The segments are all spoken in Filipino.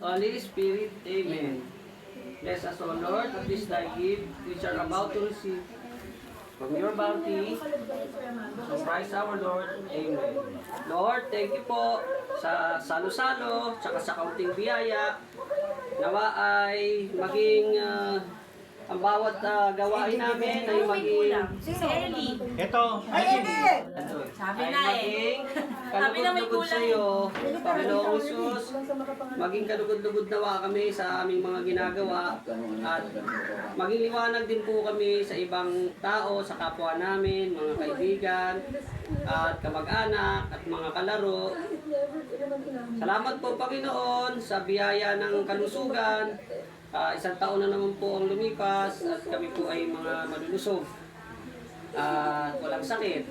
Holy Spirit, Amen. Bless us, O Lord, of this thy gift, which are about to receive from your bounty, through Christ our Lord. Amen. Lord, thank you po sa salo-salo, tsaka sa kaunting biyaya. Nawa ay maging ang bawat gawain namin ay maging Si Ellie. Ito. Sabi ay na eh. maging Sabi na may kalugod-lugod sa kulang. iyo, Panginoong Jesus. Maging kalugod-lugod nawa kami sa aming mga ginagawa at maging liwanag din po kami sa ibang tao, sa kapwa namin, mga kaibigan at kamag-anak at mga kalaro. Salamat po, Panginoon, sa biyaya ng kalusugan. Isang taon na naman po ang lumipas at kami po ay mga malulusog at walang sakit.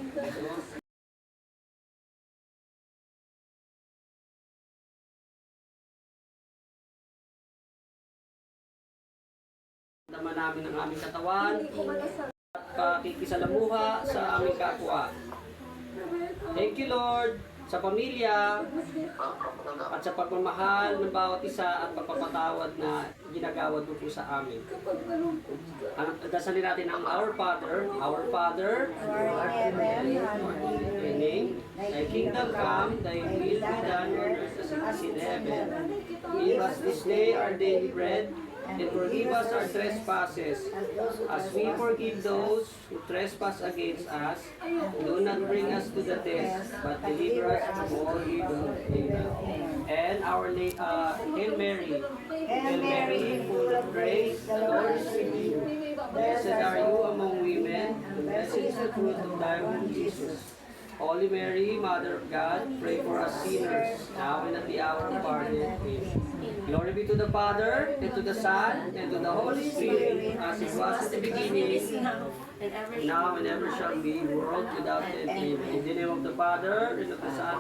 Naman namin ang aming katawan at pakikisalamuha sa aming kapwa. Thank you, Lord, sa pamilya at sa pagmamahal ng bawat isa at pagpapatawad na ginagawad mo po sa amin. Dasalin natin ang Our Father, Thy name, Thy kingdom come, Thy will be done on earth as it is in heaven. Give us this day our daily bread, and forgive us our trespasses, as we forgive those who trespass against us. Do not bring us to the test, but deliver us from all evil. Amen. And our Hail Mary, full of grace, the Lord is with you. Blessed are you among women, and blessed is the fruit of thy womb, Jesus. Holy Mary, Mother of God, pray for us sinners, now and at the hour of our death. Amen. Glory be to the Father, and to the Son, and to the Holy Spirit, as it was at the beginning, now and ever shall be, world without end. Amen. In the name of the Father, and of the Son,